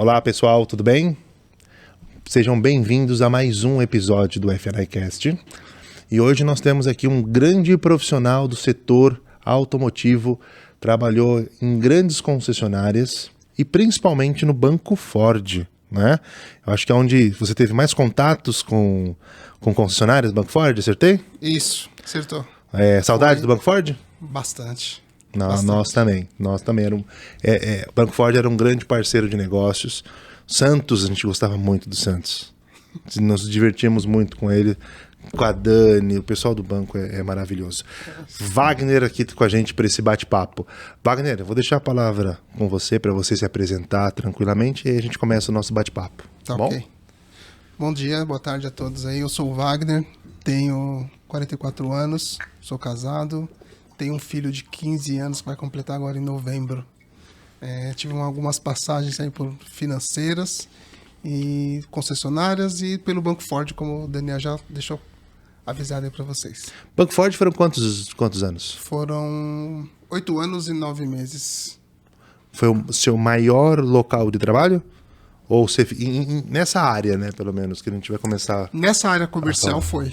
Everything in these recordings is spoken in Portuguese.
Olá pessoal, tudo bem? Sejam bem-vindos a mais um episódio do FNI Cast. E hoje nós temos aqui um grande profissional do setor automotivo, trabalhou em grandes concessionárias e principalmente no Banco Ford, né? Eu acho que é onde você teve mais contatos com concessionárias, Banco Ford, acertei? Isso, acertou. Saudade do Banco Ford? Bastante. Não, Bastante. nós também. O Banco Ford era um grande parceiro de negócios. Santos, a gente gostava muito do Santos. Nos divertimos muito com ele, com a Dani, o pessoal do banco é maravilhoso. Wagner aqui com a gente para esse bate-papo. Wagner, eu vou deixar a palavra com você para você se apresentar tranquilamente e aí a gente começa o nosso bate-papo. Tá bom? ok. Bom dia, boa tarde a todos aí. Eu sou o Wagner, tenho 44 anos, sou casado, tenho um filho de 15 anos que vai completar agora em novembro. Tive algumas passagens aí por financeiras e concessionárias e pelo Banco Ford, como o Daniel já deixou avisado aí para vocês. Banco Ford foram quantos anos? Foram 8 anos e 9 meses. Foi o seu maior local de trabalho? Ou você, nessa área, né, pelo menos, que a gente vai começar... Nessa área comercial foi.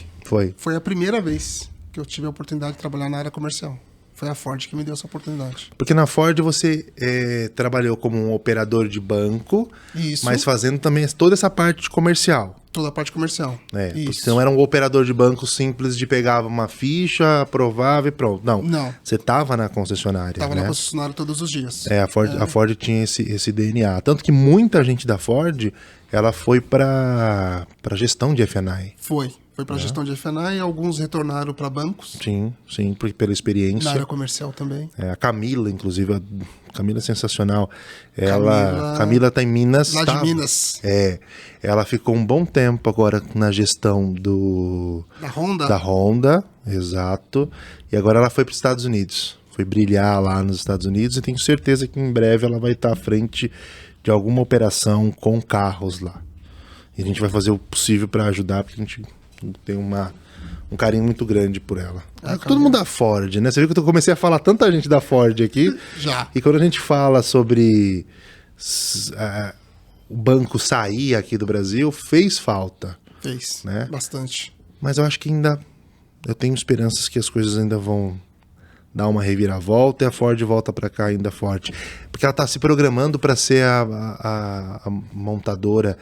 Foi a primeira vez que eu tive a oportunidade de trabalhar na área comercial. Foi a Ford que me deu essa oportunidade. Porque na Ford você trabalhou como um operador de banco, Isso. mas fazendo também toda essa parte comercial. Toda a parte comercial. Isso. Você não era um operador de banco simples de pegava uma ficha, aprovava e pronto. Não. Você estava na concessionária. Estava né? na concessionária todos os dias. A Ford tinha esse DNA. Tanto que muita gente da Ford ela foi para gestão de F&I. Foi para gestão de F&I e alguns retornaram para bancos. Sim, pela experiência. Na área comercial também. A Camila, inclusive, a Camila é sensacional. Camila está em Minas. Lá de Minas. Ela ficou um bom tempo agora na gestão da Honda, exato. E agora ela foi para os Estados Unidos. Foi brilhar lá nos Estados Unidos e tenho certeza que em breve ela vai estar à frente de alguma operação com carros lá. E a gente vai fazer o possível para ajudar, porque a gente tem um carinho muito grande por ela. Todo mundo da Ford, né? Você viu que eu comecei a falar tanta gente da Ford aqui. Já. E quando a gente fala sobre o banco sair aqui do Brasil, fez falta. Fez, né? Bastante. Mas eu acho que eu tenho esperanças que as coisas ainda vão dar uma reviravolta e a Ford volta para cá ainda forte. Porque ela está se programando para ser a montadora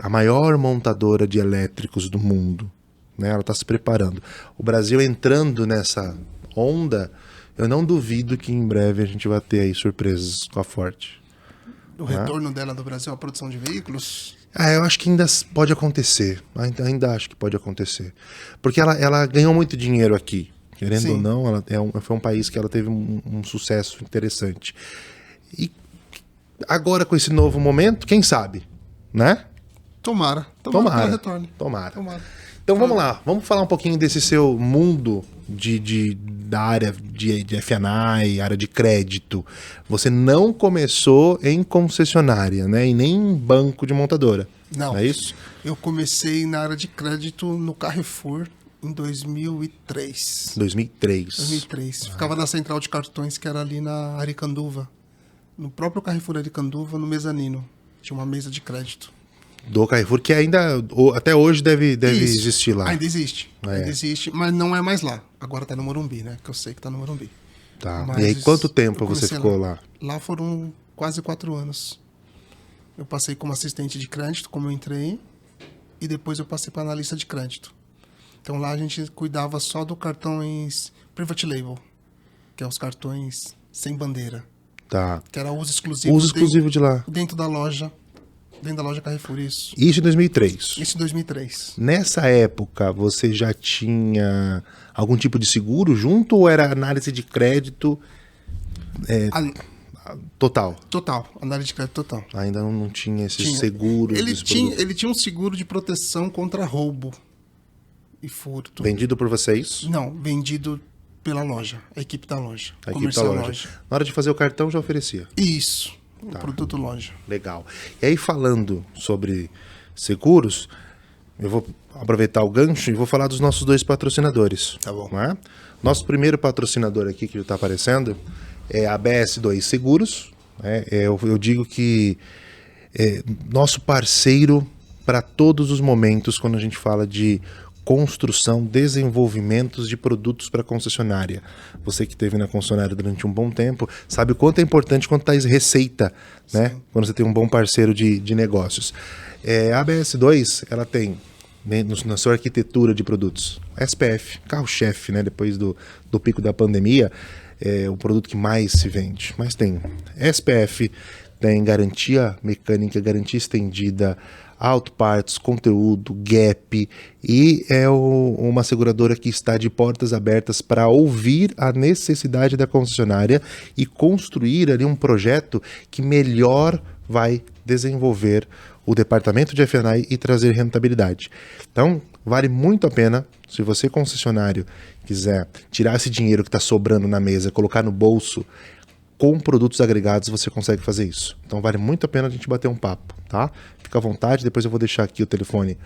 a maior montadora de elétricos do mundo, né? Ela está se preparando. O Brasil entrando nessa onda, eu não duvido que em breve a gente vai ter aí surpresas com a Ford. O retorno dela do Brasil à produção de veículos? Eu acho que ainda pode acontecer. Ainda acho que pode acontecer. Porque ela ganhou muito dinheiro aqui. Querendo Sim. ou não, foi um país que ela teve um sucesso interessante. E agora com esse novo momento, quem sabe? Né? Tomara que ela retorne. Tomara. Então vamos lá, vamos falar um pouquinho desse seu mundo da área de F&I, área de crédito. Você não começou em concessionária, né? E nem em banco de montadora. Não. É isso? Eu comecei na área de crédito no Carrefour em 2003. 2003. Ficava na central de cartões que era ali na Aricanduva. No próprio Carrefour Aricanduva, no mezanino. Tinha uma mesa de crédito. Do Carrefour, que ainda, até hoje deve existir lá. Ainda existe, mas não é mais lá. Agora tá no Morumbi, né? Que eu sei que tá no Morumbi. Tá. Mas E aí, quanto tempo você ficou lá? Lá foram quase 4 anos. Eu passei como assistente de crédito, como eu entrei, e depois eu passei para analista de crédito. Então lá a gente cuidava só do cartões Private Label, que é os cartões sem bandeira. Tá. Que era uso exclusivo. Uso exclusivo de lá. Dentro da loja Carrefour, isso. Isso em 2003. Isso em 2003. Nessa época, você já tinha algum tipo de seguro junto ou era análise de crédito total? Total, análise de crédito total. Ainda não tinha esses seguros? Ele tinha um seguro de proteção contra roubo e furto. Vendido por vocês? Não, vendido pela loja, a equipe da loja. A equipe da loja. Na hora de fazer o cartão já oferecia? Isso, o produto loja. Legal. E aí falando sobre seguros, eu vou aproveitar o gancho e vou falar dos nossos 2 patrocinadores. Tá bom. Nosso primeiro patrocinador aqui que está aparecendo é a BS2 Seguros, Eu digo que é nosso parceiro para todos os momentos quando a gente fala de construção, desenvolvimentos de produtos para concessionária. Você que esteve na concessionária durante um bom tempo, sabe o quanto é importante quando traz receita, né? Quando você tem um bom parceiro de negócios. A ABS2, ela tem, né, na sua arquitetura de produtos, SPF, carro-chefe, né? Depois do pico da pandemia, é o produto que mais se vende. Mas tem SPF, tem garantia mecânica, garantia estendida, Auto Parts, conteúdo, Gap, e uma seguradora que está de portas abertas para ouvir a necessidade da concessionária e construir ali um projeto que melhor vai desenvolver o departamento de F&I e trazer rentabilidade. Então, vale muito a pena, se você concessionário quiser tirar esse dinheiro que está sobrando na mesa, colocar no bolso, com produtos agregados você consegue fazer isso. Então vale muito a pena a gente bater um papo, tá? Fica à vontade, depois eu vou deixar aqui o telefone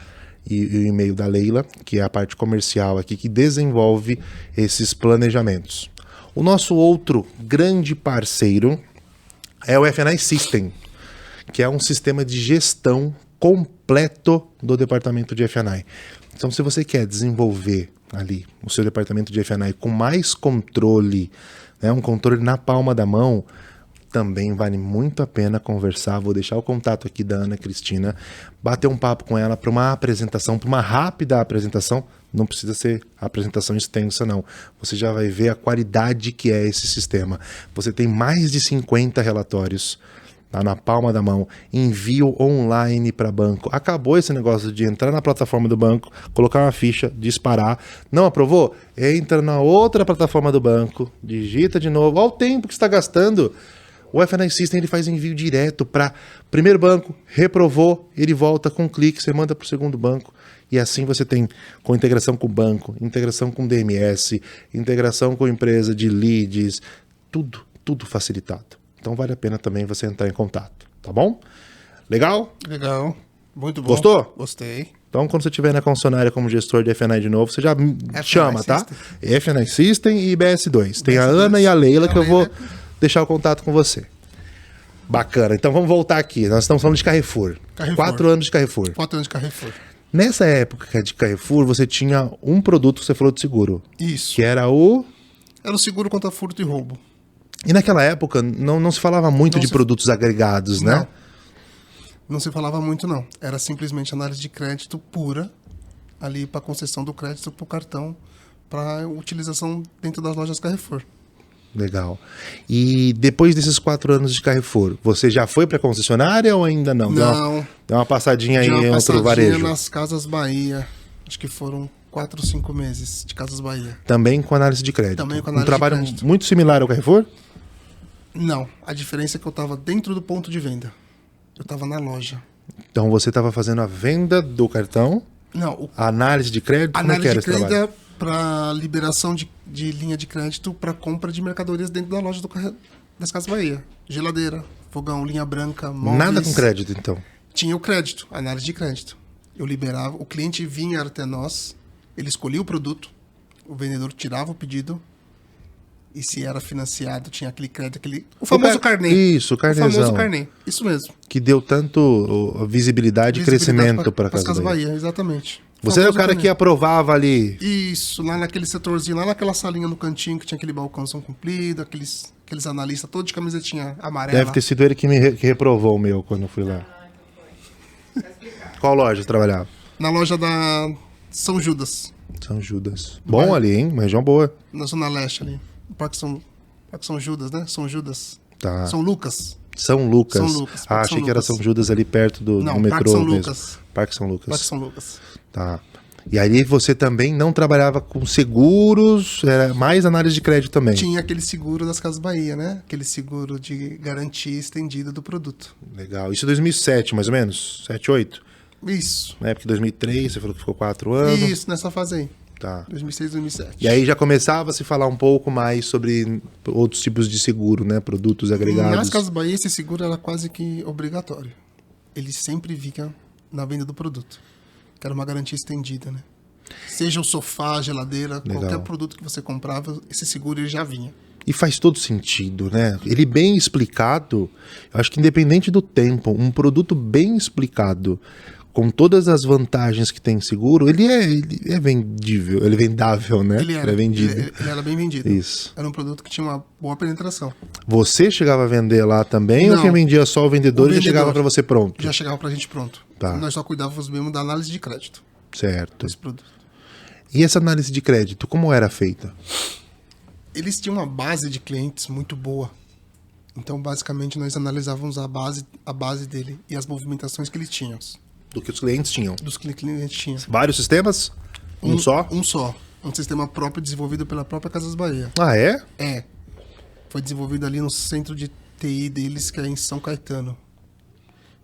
e o e-mail da Leila, que é a parte comercial aqui, que desenvolve esses planejamentos. O nosso outro grande parceiro é o F&I System, que é um sistema de gestão completo do departamento de F&I. Então, se você quer desenvolver ali o seu departamento de F&I com mais controle, né, um controle na palma da mão, também vale muito a pena conversar. Vou deixar o contato aqui da Ana Cristina, bater um papo com ela para uma apresentação, para uma rápida apresentação. Não precisa ser apresentação extensa, não. Você já vai ver a qualidade que é esse sistema. Você tem mais de 50 relatórios, tá na palma da mão, envio online para banco. Acabou esse negócio de entrar na plataforma do banco, colocar uma ficha, disparar. Não aprovou? Entra na outra plataforma do banco, digita de novo. Olha o tempo que você está gastando. O F&I System ele faz envio direto para primeiro banco, reprovou, ele volta com um clique, você manda para o segundo banco. E assim você tem com integração com o banco, integração com o DMS, integração com a empresa de leads, tudo facilitado. Então vale a pena também você entrar em contato, tá bom? Legal? Legal. Muito bom. Gostou? Gostei. Então quando você estiver na concessionária como gestor de F&I de novo, você já chama, tá? F&I System e BS2. Tem a Ana e a Leila que eu vou deixar o contato com você. Bacana. Então vamos voltar aqui. Nós estamos falando de Carrefour. 4 anos de Carrefour. 4 anos de Carrefour. Nessa época de Carrefour, você tinha um produto que você falou de seguro. Isso. Que era o... Era o seguro contra furto e roubo. E naquela época não se falava muito de produtos agregados, né? Não se falava muito, não. Era simplesmente análise de crédito pura, ali para concessão do crédito para o cartão, para utilização dentro das lojas Carrefour. Legal. E depois desses 4 anos de Carrefour, você já foi para concessionária ou ainda não? Não. Deu uma passadinha aí em outro varejo? Nas Casas Bahia. Acho que foram 4 ou 5 meses de Casas Bahia. Também com análise de crédito? Também com análise de crédito. Um trabalho muito similar ao Carrefour? Não. A diferença é que eu estava dentro do ponto de venda. Eu estava na loja. Então você estava fazendo a venda do cartão? Não. A análise de crédito? Como é que era esse trabalho? Análise de crédito para liberação de linha de crédito para compra de mercadorias dentro da loja das Casas Bahia. Geladeira, fogão, linha branca, móveis. Nada com crédito, então? Tinha o crédito, análise de crédito. Eu liberava, o cliente vinha até nós, ele escolhia o produto, o vendedor tirava o pedido, e se era financiado, tinha aquele crédito, o famoso carnê. Isso, o carnêzão. O famoso carnê, isso mesmo. Que deu tanto visibilidade e crescimento para a Casa Bahia. Exatamente. Você era o cara que aprovava ali. Isso, lá naquele setorzinho, lá naquela salinha no cantinho que tinha aquele balcãozão comprido, aqueles analistas todos de camisetinha amarela. Deve ter sido ele que que reprovou o meu quando eu fui lá. Qual loja você trabalhava? Na loja da São Judas. São Judas. Bom ali, hein? Uma região boa. Na Zona Leste ali. Parque São Judas, né? São Judas. Tá. São Lucas. São Lucas. São Lucas. Ah, achei que era São Judas ali perto do metrô Parque São mesmo. Lucas. Parque São Lucas. Parque São Lucas. Tá. E aí você também não trabalhava com seguros, era mais análise de crédito também? Tinha aquele seguro das Casas Bahia, né? Aquele seguro de garantia estendida do produto. Legal. Isso em 2007, mais ou menos? 7, 8? Isso. Na época de 2003, você falou que ficou 4 anos. Isso, nessa fase aí. Tá. 2006, 2007. E aí já começava a se falar um pouco mais sobre outros tipos de seguro, né? Produtos agregados. Nas Casas Bahia, esse seguro era quase que obrigatório. Ele sempre vinha na venda do produto. Que era uma garantia estendida, né? Seja o sofá, geladeira, Legal. qualquer produto que você comprava, esse seguro ele já vinha. E faz todo sentido, né? Ele bem explicado, eu acho que independente do tempo, um produto bem explicado, com todas as vantagens que tem seguro, ele é vendível, ele é vendável, né? Ele é vendido. Ele era bem vendido. Isso. Era um produto que tinha uma boa penetração. Você chegava a vender lá também, Não. ou quem vendia só o vendedor e já chegava para você pronto? Já chegava pra gente pronto. Tá. Nós só cuidávamos mesmo da análise de crédito Certo. desse produto. E essa análise de crédito, como era feita? Eles tinham uma base de clientes muito boa. Então, basicamente, nós analisávamos a base dele e as movimentações que ele tinha. Do que os clientes tinham? Dos que clientes tinham. Vários sistemas? Um só? Um só. Um sistema próprio desenvolvido pela própria Casas Bahia. Ah, é? É. Foi desenvolvido ali no centro de TI deles, que é em São Caetano.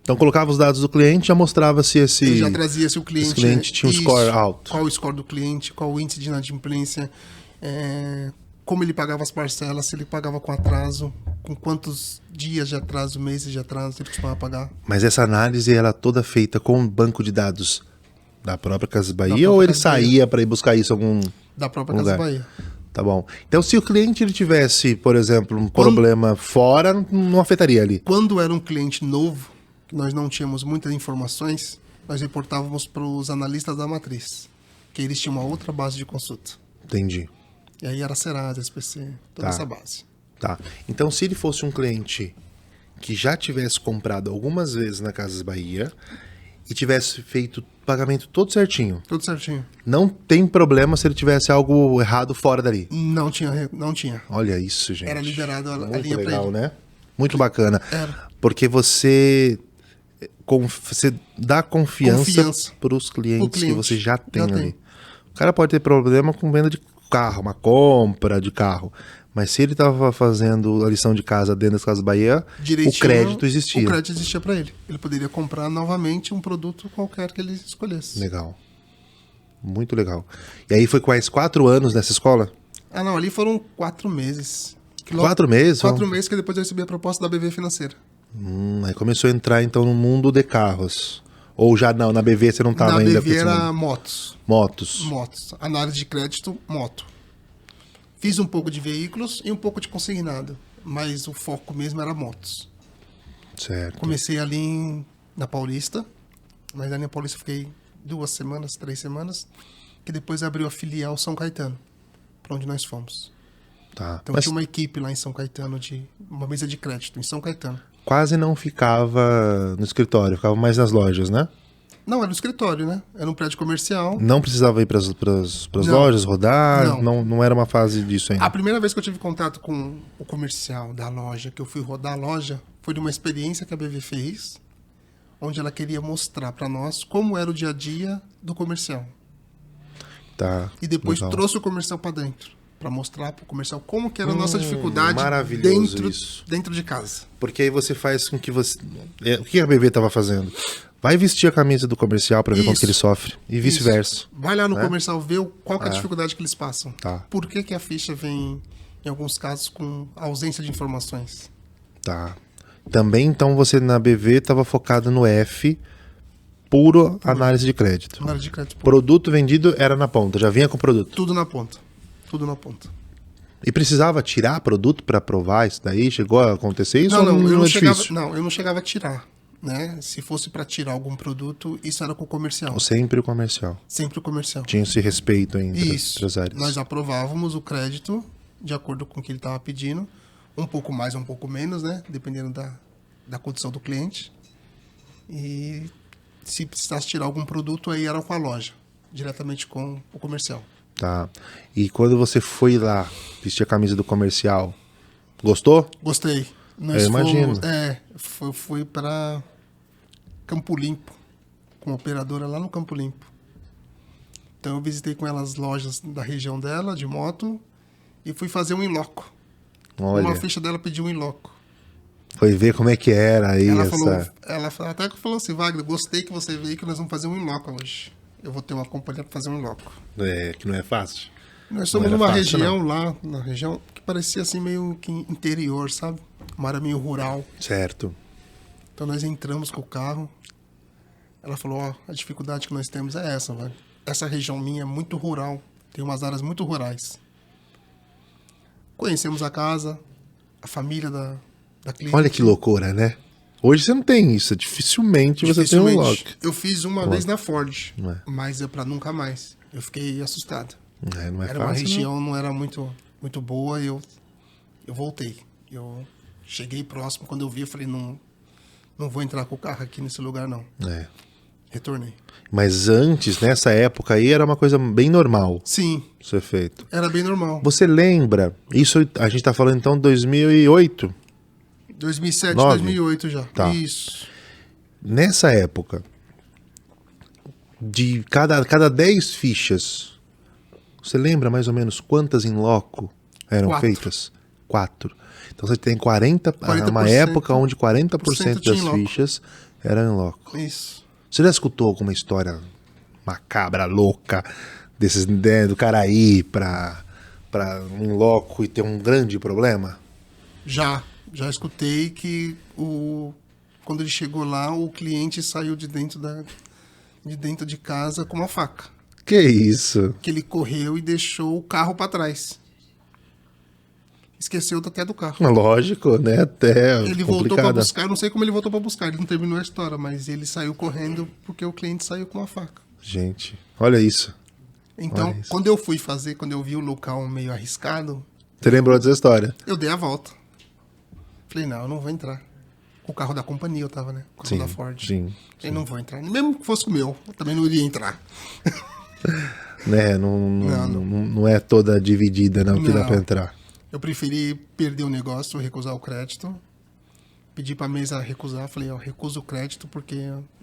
Então colocava os dados do cliente, já mostrava se esse... Ele já trazia se o cliente tinha um score alto. Qual o score do cliente, qual o índice de inadimplência, como ele pagava as parcelas, se ele pagava com atraso, com quantos dias de atraso, meses de atraso ele costumava pagar. Mas essa análise era toda feita com um banco de dados da própria Casas Bahia ou ele saía para ir buscar isso em algum da própria lugar? Casas Bahia. Tá bom. Então se o cliente ele tivesse, por exemplo, um problema fora, não afetaria ali? Quando era um cliente novo, que nós não tínhamos muitas informações, nós reportávamos para os analistas da matriz, que eles tinham uma outra base de consulta. Entendi. E aí era a Serasa, a SPC, toda essa base. Tá. Então, se ele fosse um cliente que já tivesse comprado algumas vezes na Casas Bahia e tivesse feito o pagamento todo certinho, Tudo certinho. não tem problema se ele tivesse algo errado fora dali. Não tinha. Olha isso, gente. Era liberado a Muito linha para legal, ele. né? Muito bacana. Era. Porque você dá confiança para os clientes que você já tem ali. O cara pode ter problema com venda de carro, uma compra de carro. Mas se ele estava fazendo a lição de casa dentro das Casas Bahia, o crédito existia. O crédito existia para ele. Ele poderia comprar novamente um produto qualquer que ele escolhesse. Legal. Muito legal. E aí foi quase 4 anos nessa escola? Ah, não. Ali foram 4 meses. 4 meses? 4 meses que depois eu recebi a proposta da BV Financeira. Aí começou a entrar então no mundo de carros. Ou já não, na BV você não estava ainda? Na BV era motos. Motos. Análise de crédito, moto. Fiz um pouco de veículos e um pouco de consignado. Mas o foco mesmo era motos. Certo. Comecei ali na Paulista. Mas ali na Paulista eu fiquei 2 semanas, 3 semanas. Que depois abriu a filial São Caetano. Para onde nós fomos. Tá. Então tinha uma equipe lá em São Caetano, uma mesa de crédito em São Caetano. Quase não ficava no escritório, ficava mais nas lojas, né? Não, era no escritório, né? Era um prédio comercial. Não precisava ir para as lojas, rodar? Não era uma fase disso ainda? A primeira vez que eu tive contato com o comercial da loja, que eu fui rodar a loja, foi de uma experiência que a BV fez, onde ela queria mostrar para nós como era o dia a dia do comercial. Tá. E depois legal. Trouxe o comercial para dentro. Para mostrar para o comercial como que era a nossa dificuldade dentro de casa. Porque aí você faz com que você... O que a BV estava fazendo? Vai vestir a camisa do comercial para ver quanto que ele sofre. E vice-versa. Vai lá no comercial ver qual que é a dificuldade que eles passam. Tá. Por que a ficha vem, em alguns casos, com ausência de informações. Tá. Também, então, você na BV estava focado no F, puro análise de crédito. Análise de crédito. Produto vendido era na ponta, já vinha com produto. Tudo na ponta. E precisava tirar produto para aprovar isso daí? Chegou a acontecer isso? Não, eu difícil? não chegava a tirar. Né? Se fosse para tirar algum produto, isso era com o comercial. Sempre o comercial. Sempre o comercial. Tinha esse respeito entre as áreas. Nós aprovávamos o crédito de acordo com o que ele estava pedindo. Um pouco mais, um pouco menos, né? Dependendo da condição do cliente. E se precisasse tirar algum produto, aí era com a loja. Diretamente com o comercial. Tá. E quando você foi lá, vestir a camisa do comercial, gostou? Gostei. Eu imagino. Fui para Campo Limpo, com a operadora lá no Campo Limpo. Então eu visitei com ela as lojas da região dela, de moto, e fui fazer um in-loco. Olha. Uma ficha dela pediu um in-loco. Foi ver como é que era aí ela até falou assim, Wagner, gostei que você veio que nós vamos fazer um in-loco hoje. Eu vou ter uma companhia para fazer um in-loco. Que não é fácil. Nós estamos numa região lá, na região que parecia assim meio que interior, sabe? Uma área meio rural. Certo. Então nós entramos com o carro. Ela falou, a dificuldade que nós temos é essa, velho. Essa região minha é muito rural. Tem umas áreas muito rurais. Conhecemos a casa, a família da cliente. Olha que loucura, né? Hoje você não tem isso, dificilmente você tem um lock. Eu fiz uma vez na Ford, mas é pra nunca mais. Eu fiquei assustado. Não é era fácil, uma região, não era muito boa, e eu voltei. Eu cheguei próximo, quando eu vi, eu falei, não vou entrar com o carro aqui nesse lugar, não. Retornei. Mas antes, nessa época aí, era uma coisa bem normal. Sim. Ser feito. Era bem normal. Você lembra? Isso a gente tá falando então de 2008? 2007, 9? 2008 já. Tá. Isso. Nessa época, de cada 10 fichas, você lembra mais ou menos quantas em loco eram feitas? 4. Então você tem 40%, uma época onde 40% das fichas eram em loco. Isso. Você já escutou alguma história macabra, louca, desses, né, do cara ir pra um loco e ter um grande problema? Já escutei que quando ele chegou lá, o cliente saiu de dentro de casa com uma faca. Que isso? Que ele correu e deixou o carro para trás. Esqueceu até do carro. Lógico, né? Até ele voltou para buscar, eu não sei como ele voltou para buscar, ele não terminou a história, mas ele saiu correndo porque o cliente saiu com uma faca. Gente, olha isso. Então, quando eu fui fazer, quando eu vi o local meio arriscado... Você lembrou dessa história? Eu dei a volta. Falei, não, eu não vou entrar. Com o carro da companhia eu tava, né? Com o carro da Ford. Sim. Eu não vou entrar. Mesmo que fosse o meu, eu também não iria entrar. Né, não é toda dividida, não, que dá pra entrar. Eu preferi perder o negócio, recusar o crédito. Pedi pra mesa recusar. Falei, ó, recuso o crédito porque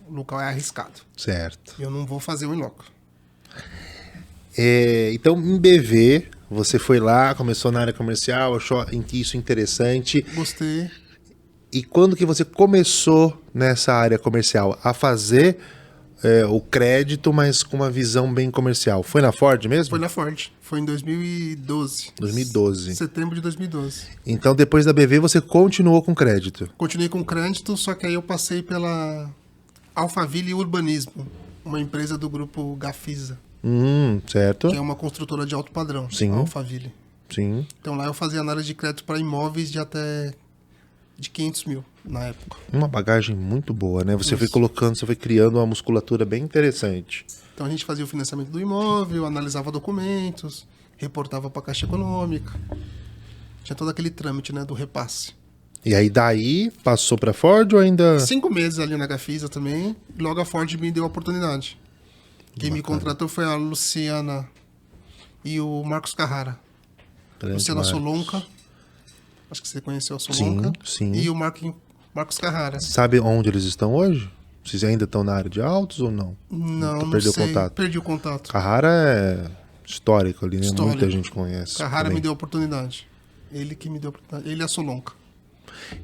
o local é arriscado. Certo. Eu não vou fazer o in-loco. Então, em BV, você foi lá, começou na área comercial, achou isso interessante. Gostei. E quando que você começou nessa área comercial a fazer o crédito, mas com uma visão bem comercial? Foi na Ford mesmo? Foi na Ford. Foi em 2012. 2012. Setembro de 2012. Então, depois da BV, você continuou com crédito? Continuei com crédito, só que aí eu passei pela Alphaville Urbanismo, uma empresa do grupo Gafisa. Certo. Que é uma construtora de alto padrão. Sim. Alphaville. Sim. Então lá eu fazia análise de crédito para imóveis de até 500 mil na época. Uma bagagem muito boa, né? Você foi colocando, você foi criando uma musculatura bem interessante. Então a gente fazia o financiamento do imóvel, analisava documentos, reportava para a Caixa Econômica. Tinha todo aquele trâmite, né, do repasse. E aí daí passou para Ford ou ainda... 5 meses ali na Gafisa também, e logo a Ford me deu a oportunidade. Quem me contratou foi a Luciana e o Marcos Carrara. Luciana Solonca, acho que você conheceu a Solonca. Sim. E o Marcos Carrara. Sabe onde eles estão hoje? Vocês ainda estão na área de autos ou não? Não sei. Contato. Perdi o contato. Carrara é histórico ali, né? Histórico. Muita gente conhece. Carrara me deu a oportunidade. Ele que me deu a oportunidade. Ele é a Solonca.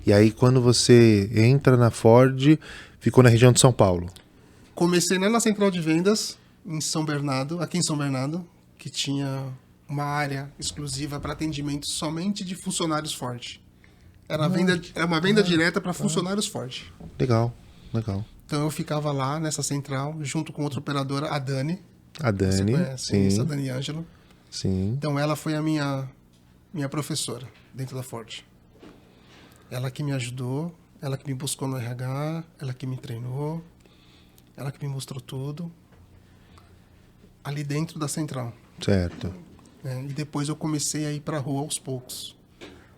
E aí, quando você entra na Ford, ficou na região de São Paulo? Comecei na central de vendas, em São Bernardo, aqui em São Bernardo, que tinha uma área exclusiva para atendimento somente de funcionários Ford. Era uma venda direta para funcionários Ford. Legal. Então eu ficava lá nessa central, junto com outra operadora, a Dani. A Dani, sim. A Dani Ângelo. Sim. Então ela foi a minha professora dentro da Ford. Ela que me ajudou, ela que me buscou no RH, ela que me treinou, ela que me mostrou tudo. Ali dentro da central. Certo. E depois eu comecei a ir pra rua aos poucos.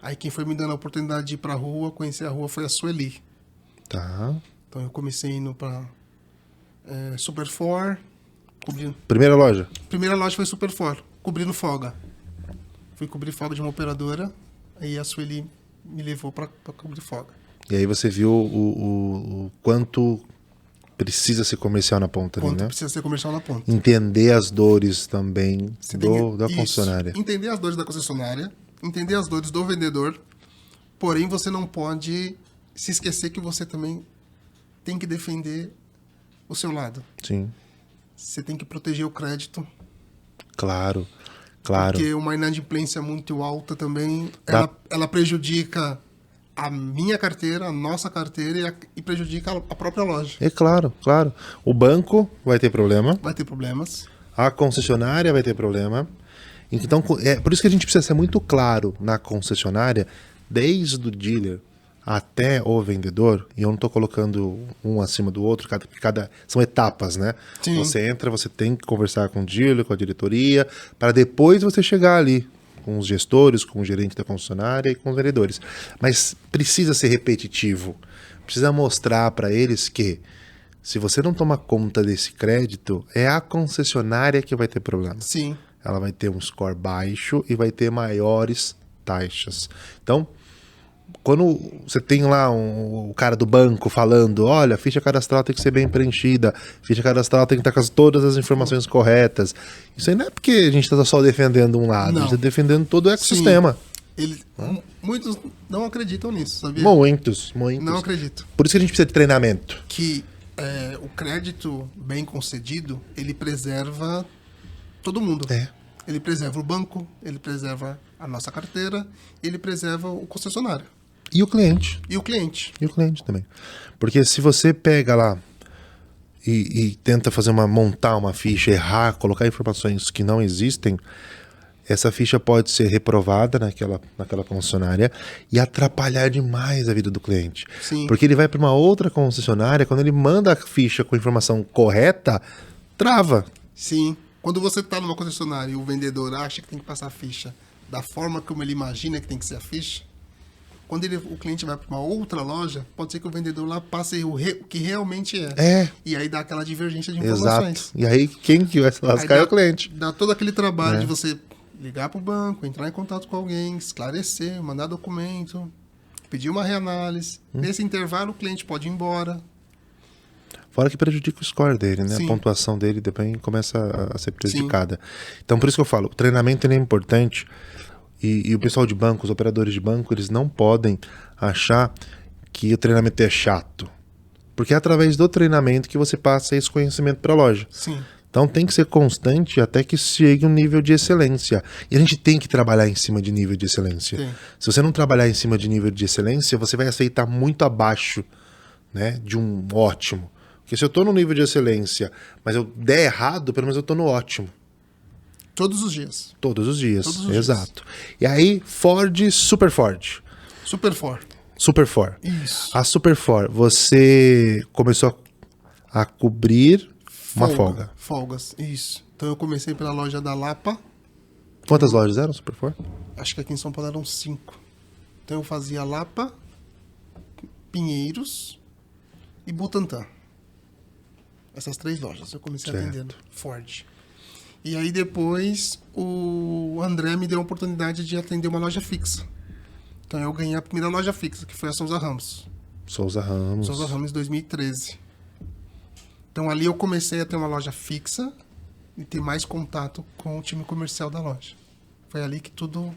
Aí quem foi me dando a oportunidade de ir pra rua, conhecer a rua, foi a Sueli. Tá. Então eu comecei indo pra Superfor. Primeira loja? Primeira loja foi Superfor, cobrindo folga. Fui cobrir folga de uma operadora, aí a Sueli me levou pra cobrir folga. E aí você viu o quanto precisa ser comercial na ponta, quanto né? Precisa ser comercial na ponta. Entender as dores também da concessionária. Entender as dores da concessionária, entender as dores do vendedor, porém você não pode se esquecer que você também tem que defender o seu lado. Sim. Você tem que proteger o crédito. Claro. Porque uma inadimplência muito alta também, ela prejudica a minha carteira, a nossa carteira e prejudica a própria loja. É claro. O banco vai ter problema. Vai ter problemas. A concessionária vai ter problema. Então, é por isso que a gente precisa ser muito claro na concessionária, desde o dealer até o vendedor, e eu não estou colocando um acima do outro, são etapas, né? Sim. Você entra, você tem que conversar com o dealer, com a diretoria, para depois você chegar ali com os gestores, com o gerente da concessionária e com os vendedores. Mas precisa ser repetitivo, precisa mostrar para eles que se você não toma conta desse crédito, é a concessionária que vai ter problema. Sim. Ela vai ter um score baixo e vai ter maiores taxas. Então, quando você tem lá o cara do banco falando, olha, a ficha cadastral tem que ser bem preenchida, ficha cadastral tem que estar com todas as informações corretas. Isso aí não é porque a gente está só defendendo um lado, a gente está defendendo todo o ecossistema. Muitos não acreditam nisso, sabia? Muitos. Não acredito. Por isso que a gente precisa de treinamento. Que o crédito bem concedido, ele preserva todo mundo. Ele preserva o banco, ele preserva a nossa carteira, ele preserva o concessionário. E o cliente. E o cliente. E o cliente também. Porque se você pega lá e tenta montar uma ficha, errar, colocar informações que não existem, essa ficha pode ser reprovada naquela concessionária e atrapalhar demais a vida do cliente. Sim. Porque ele vai para uma outra concessionária, quando ele manda a ficha com a informação correta, trava. Sim. Quando você está numa concessionária e o vendedor acha que tem que passar a ficha da forma como ele imagina que tem que ser a ficha, quando o cliente vai para uma outra loja, pode ser que o vendedor lá passe o que realmente é. E aí dá aquela divergência de informações. Exato. E aí quem que vai se lascar é o cliente. Dá todo aquele trabalho de você ligar para o banco, entrar em contato com alguém, esclarecer, mandar documento, pedir uma reanálise. Nesse intervalo, o cliente pode ir embora. Fora que prejudica o score dele, né? Sim. A pontuação dele também começa a ser prejudicada. Sim. Então, por isso que eu falo, o treinamento ele é importante. E o pessoal de banco, os operadores de banco, eles não podem achar que o treinamento é chato. Porque é através do treinamento que você passa esse conhecimento para a loja. Sim. Então tem que ser constante até que chegue um nível de excelência. E a gente tem que trabalhar em cima de nível de excelência. Sim. Se você não trabalhar em cima de nível de excelência, você vai aceitar muito abaixo, né, de um ótimo. Porque se eu estou no nível de excelência, mas eu der errado, pelo menos eu estou no ótimo. Todos os dias. Todos os dias, exato. E aí, Ford, Super Ford. Super Ford. Super Ford. Isso. A Super Ford, você começou a cobrir uma folga. Folgas, isso. Então eu comecei pela loja da Lapa. Quantas lojas eram Super Ford? Acho que aqui em São Paulo eram 5. Então eu fazia Lapa, Pinheiros e Butantã. Essas 3 lojas eu comecei atendendo Ford. E aí depois o André me deu a oportunidade de atender uma loja fixa. Então eu ganhei a primeira loja fixa, que foi a Souza Ramos. Souza Ramos. Souza Ramos 2013. Então ali eu comecei a ter uma loja fixa e ter mais contato com o time comercial da loja. Foi ali que tudo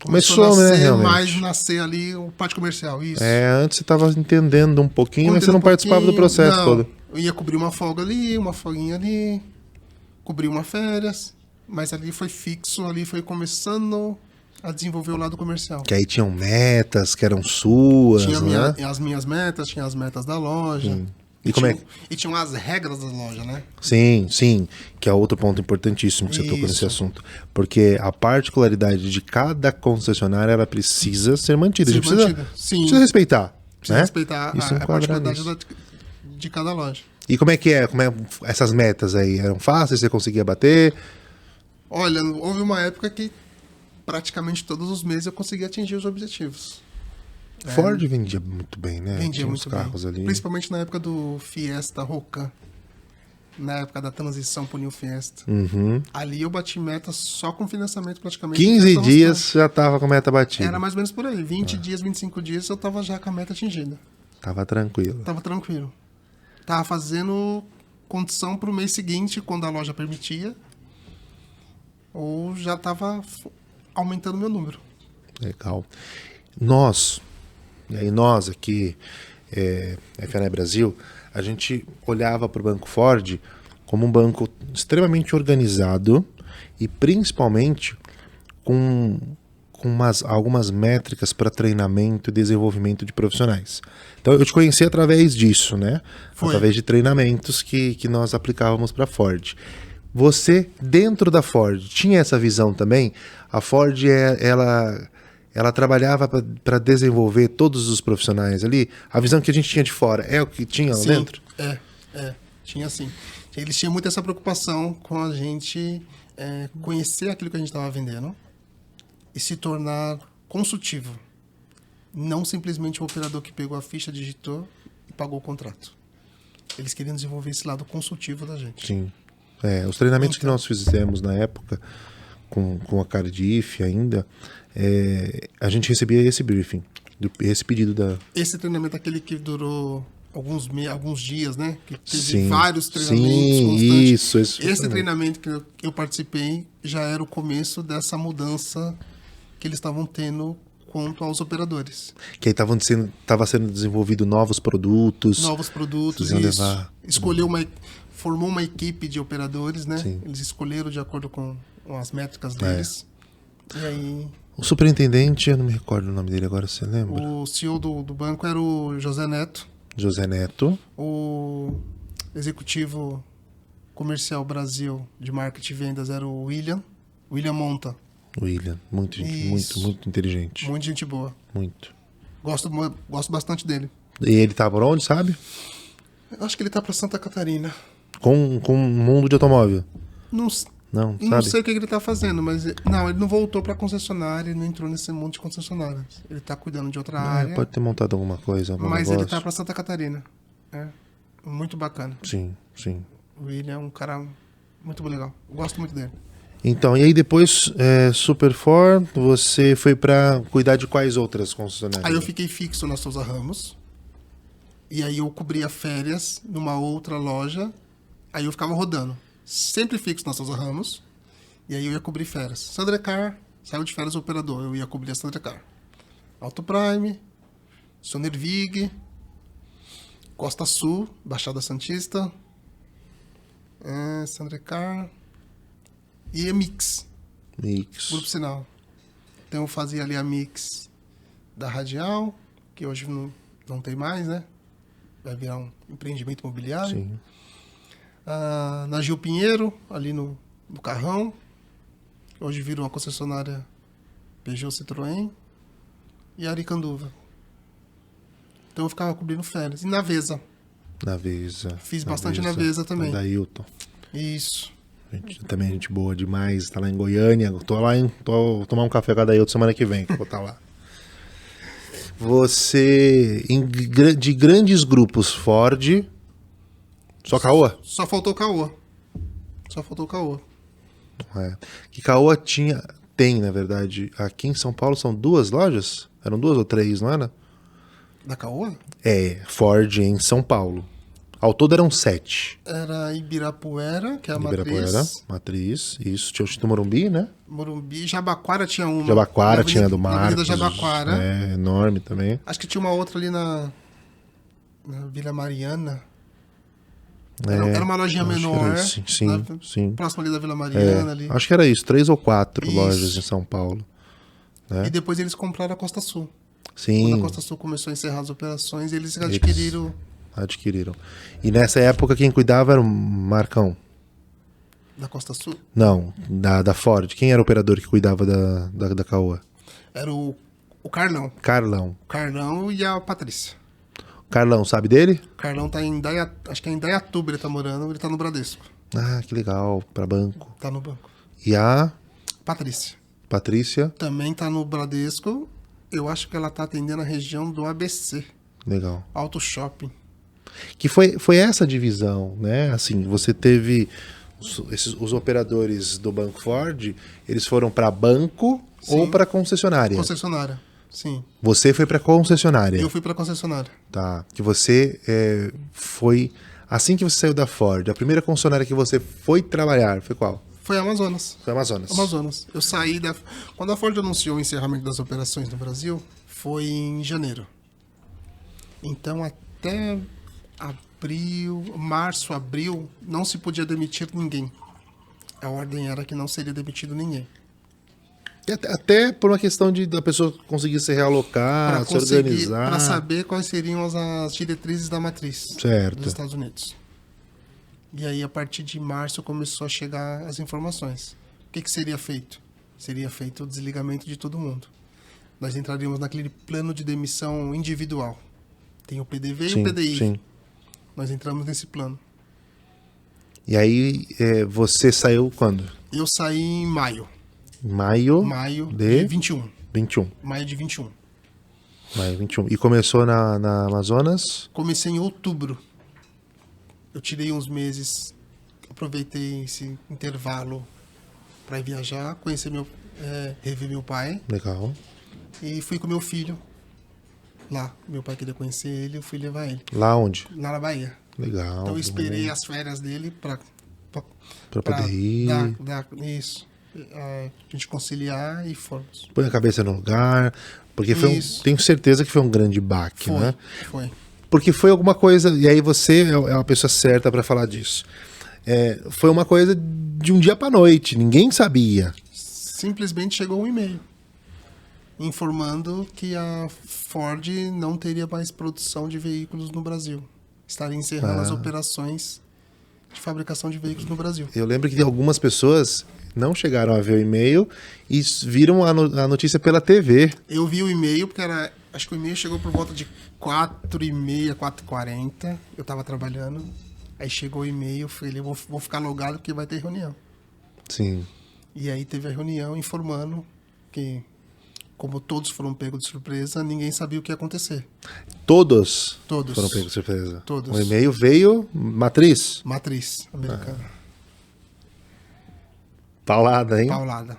começou a nascer, mais nascer ali o parte comercial, isso. Antes você estava entendendo um pouquinho, mas você não participava do processo todo. Eu ia cobrir uma folga ali, uma folguinha ali, cobrir uma férias, mas ali foi fixo, ali foi começando a desenvolver o lado comercial. Que aí tinham metas que eram suas, tinha as minhas metas, tinha as metas da loja. E tinham as regras da loja, né? Sim, sim. Que é outro ponto importantíssimo que você tocou nesse assunto. Porque a particularidade de cada concessionária, ela precisa ser mantida. A gente precisa respeitar. Precisa respeitar a particularidade de cada loja. E como é que é? Essas metas aí? Eram fáceis? Você conseguia bater? Olha, houve uma época que praticamente todos os meses eu conseguia atingir os objetivos. Ford vendia muito bem, né? Vendia muito carros bem. Ali. Principalmente na época do Fiesta Rocan. Na época da transição pro New Fiesta. Ali eu bati meta só com financiamento praticamente. 15 dias já tava com a meta batida. Era mais ou menos por aí. 20 dias, 25 dias eu tava já com a meta atingida. Tava tranquilo. Tava fazendo condição pro mês seguinte, quando a loja permitia. Ou já tava aumentando meu número. Legal. Nós aqui, FNE Brasil, a gente olhava para o Banco Ford como um banco extremamente organizado e principalmente com algumas métricas para treinamento e desenvolvimento de profissionais. Então eu te conheci através disso, né? Através de treinamentos que nós aplicávamos para a Ford. Você, dentro da Ford, tinha essa visão também? A Ford, ela trabalhava para desenvolver todos os profissionais ali? A visão que a gente tinha de fora é o que tinha lá dentro? Tinha sim. Eles tinham muito essa preocupação com a gente conhecer aquilo que a gente estava vendendo e se tornar consultivo. Não simplesmente o operador que pegou a ficha, digitou e pagou o contrato. Eles queriam desenvolver esse lado consultivo da gente. Sim. Os treinamentos que nós fizemos na época, com a Cardiff ainda, a gente recebia esse briefing, esse pedido da... Esse treinamento é aquele que durou alguns dias, né? Que teve vários treinamentos constantes. Esse treinamento que eu participei já era o começo dessa mudança que eles estavam tendo quanto aos operadores. Que aí estava sendo desenvolvido novos produtos. Formou uma equipe de operadores, né? Sim. Eles escolheram de acordo com as métricas deles. E aí... O superintendente, eu não me recordo o nome dele agora, você lembra? O CEO do banco era o José Neto. José Neto. O executivo comercial Brasil de marketing e vendas era o William Monta. William, muito inteligente. Muito gente boa. Muito. Gosto bastante dele. E ele tá por onde, sabe? Eu acho que ele tá para Santa Catarina. Com o mundo de automóvel? Não sabe? sei o que ele tá fazendo, mas... Não, ele não voltou pra concessionária, ele não entrou nesse mundo de concessionárias. Ele tá cuidando de outra área. Pode ter montado alguma coisa, mas negócio. Ele tá pra Santa Catarina. Muito bacana. Sim. O William é um cara muito legal. Eu gosto muito dele. Então, e aí depois, Super Ford, você foi pra cuidar de quais outras concessionárias? Aí eu fiquei fixo na Souza Ramos. E aí eu cobria férias numa outra loja. Aí eu ficava rodando. Sempre fixo na Souza Ramos. E aí eu ia cobrir férias. Sandrecar, saiu de férias o operador. Eu ia cobrir a Sandrecar. Auto Prime, Sonervig, Costa Sul, Baixada Santista, Sandrecar e a Mix. Grupo Sinal. Então eu fazia ali a Mix da Radial, que hoje não tem mais, né? Vai virar um empreendimento imobiliário. Sim. Na Gil Pinheiro, ali no Carrão. Hoje virou uma concessionária Peugeot, Citroën. E Aricanduva. Então eu ficava cobrindo férias. E na Vesa. Fiz bastante na Vesa também. Da Hilton. Isso. Também gente boa demais. Tá lá em Goiânia. Tô tomar um café com a Dailton semana que vem, que eu vou estar lá. Você, de grandes grupos Ford... Só Caoa? Só faltou Caoa. Que Caoa tem, na verdade, aqui em São Paulo são 2 lojas? Eram 2 ou 3, não era? Da Caoa? Ford em São Paulo. Ao todo eram 7. Era Ibirapuera, que é a Matriz. Isso. Tinha o Instituto Morumbi, né? Morumbi. Jabaquara tinha uma. Jabaquara tinha do Marcos. Jabaquara. Enorme também. Acho que tinha uma outra ali na Vila Mariana. Era uma lojinha menor. Sim. Próximo ali da Vila Mariana. Ali. Acho que era isso. 3 ou 4 lojas em São Paulo. Né? E depois eles compraram a Costa Sul. Sim. Quando a Costa Sul começou a encerrar as operações, eles adquiriram. E nessa época quem cuidava era o Marcão? Da Costa Sul? Não, da Ford. Quem era o operador que cuidava da Caoa? Era o Carlão. Carlão e a Patrícia. Carlão, sabe dele? Carlão tá acho que é em Indaiatuba ele tá morando, ele tá no Bradesco. Ah, que legal, pra banco. Tá no banco. E a... Patrícia? Também tá no Bradesco. Eu acho que ela tá atendendo a região do ABC. Legal. Auto Shopping. Que foi essa divisão, né? Assim, você teve os operadores do Banco Ford, eles foram para banco ou para concessionária? Concessionária, sim. Você foi para concessionária? Eu fui para concessionária. Tá. Que você foi... Assim que você saiu da Ford, a primeira concessionária que você foi trabalhar foi qual? Foi a Amazonas. Amazonas. Eu saí da... Quando a Ford anunciou o encerramento das operações no Brasil, foi em janeiro. Então, até março, abril, não se podia demitir ninguém. A ordem era que não seria demitido ninguém. Até por uma questão da pessoa conseguir se realocar, se organizar. Para saber quais seriam as diretrizes da matriz dos Estados Unidos. E aí, a partir de março, começou a chegar as informações. O que seria feito? Seria feito o desligamento de todo mundo. Nós entraríamos naquele plano de demissão individual. Tem o PDV e o PDI. Sim. Nós entramos nesse plano. E aí, você saiu quando? Eu saí em maio. Maio de 21. 21. Maio de 21. Maio 21. E começou na Amazonas? Comecei em outubro. Eu tirei uns meses, aproveitei esse intervalo para ir viajar, rever meu pai. Legal. E fui com meu filho lá. Meu pai queria conhecer ele, eu fui levar ele. Lá onde? Lá na Bahia. Legal. Então eu esperei as férias dele para poder ir. Isso. A gente conciliar e fomos. Põe a cabeça no lugar. Porque tenho certeza que foi um grande baque, né? Foi. Porque foi alguma coisa, e aí você é a pessoa certa para falar disso. Foi uma coisa de um dia para noite, ninguém sabia. Simplesmente chegou um e-mail informando que a Ford não teria mais produção de veículos no Brasil. Estaria encerrando as operações de fabricação de veículos no Brasil. Eu lembro que algumas pessoas não chegaram a ver o e-mail e viram a notícia pela TV. Eu vi o e-mail porque acho que o e-mail chegou por volta de 4h30, 4h40. Eu estava trabalhando. Aí chegou o e-mail, eu falei, vou ficar logado porque vai ter reunião. Sim. E aí teve a reunião informando que, como todos foram pegos de surpresa, ninguém sabia o que ia acontecer. Todos? Todos. Foram pegos de surpresa? Todos. O e-mail veio matriz? Matriz americana. Paulada, hein? Paulada.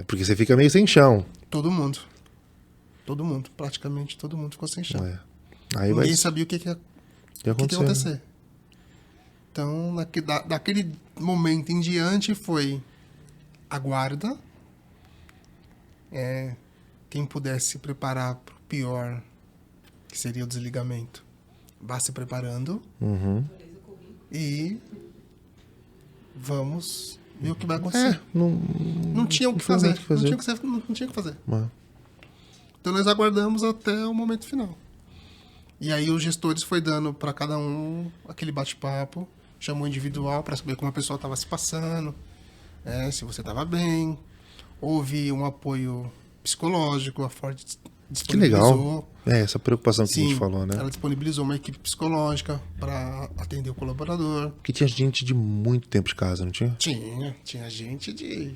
Porque você fica meio sem chão. Todo mundo. Praticamente todo mundo ficou sem chão. Aí ninguém sabia o que ia acontecer. Então, daquele momento em diante foi aguarda. Quem pudesse se preparar para o pior, que seria o desligamento, vá se preparando. E vamos ver o que vai acontecer. Não tinha o que fazer. Não tinha o que fazer. Então nós aguardamos até o momento final. E aí os gestores foi dando para cada um aquele bate-papo, chamou individual para saber como a pessoa estava se passando, se você estava bem. Houve um apoio psicológico, a Ford disponibilizou. Que legal. Essa preocupação que a gente falou, né? Ela disponibilizou uma equipe psicológica para atender o colaborador. Porque tinha gente de muito tempo de casa, não tinha? Tinha gente de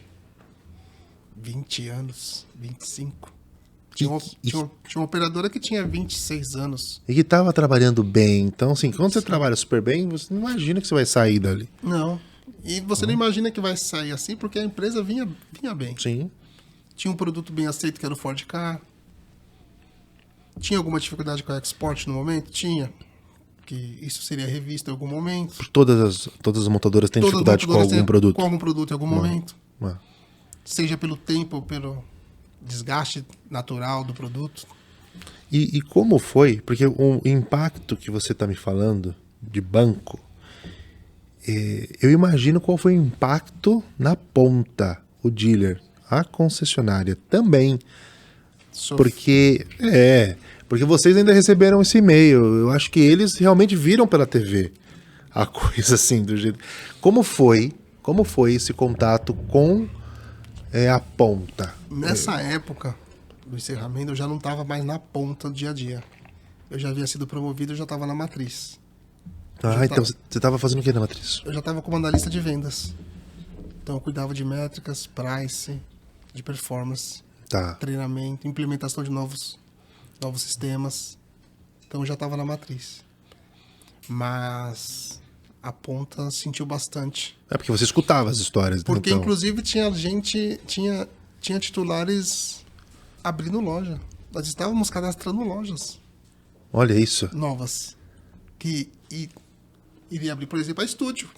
20 anos, 25. Tinha uma operadora que tinha 26 anos. E que estava trabalhando bem. Então, assim, quando você trabalha super bem, você não imagina que você vai sair dali. Não. E você não imagina que vai sair assim, porque a empresa vinha bem. Sim. Tinha um produto bem aceito, que era o Ford Ka. Tinha alguma dificuldade com a export no momento? Tinha. Que isso seria revisto em algum momento. Todas as montadoras têm dificuldade com algum produto? Com algum produto em algum momento. Seja pelo tempo ou pelo desgaste natural do produto. E como foi? Porque o impacto que você está me falando de banco, eu imagino qual foi o impacto na ponta, o dealer, a concessionária também. Porque vocês ainda receberam esse e-mail. Eu acho que eles realmente viram pela TV a coisa assim do jeito. Como foi esse contato com a ponta? Nessa época do encerramento, eu já não estava mais na ponta do dia a dia. Eu já havia sido promovido, eu já estava na matriz. Então você estava fazendo o que na matriz? Eu já estava como analista de vendas. Então eu cuidava de métricas, price, de performance, treinamento, implementação de novos sistemas. Então eu já estava na matriz. Mas a ponta sentiu bastante. Porque você escutava as histórias. Porque inclusive tinha titulares abrindo loja. Nós estávamos cadastrando lojas. Olha isso. Novas. Que iria abrir, por exemplo, a Estúdio.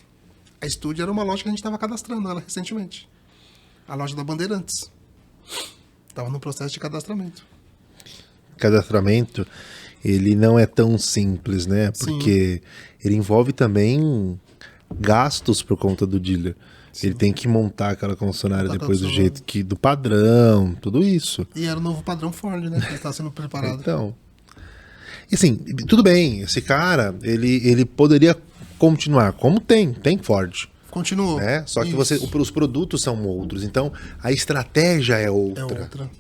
A Estúdio era uma loja que a gente estava cadastrando ela recentemente. A loja da Bandeirantes. Estava no processo de cadastramento. Cadastramento, ele não é tão simples, né? Porque ele envolve também gastos por conta do dealer. Sim. Ele tem que montar aquela concessionária depois do jeito do padrão, tudo isso. E era o novo padrão Ford, né? Que está sendo preparado. Então, e assim, tudo bem, esse cara, ele poderia continuar? Como tem Ford. Continuou. Né? Só que os produtos são outros, então a estratégia é outra. É outra.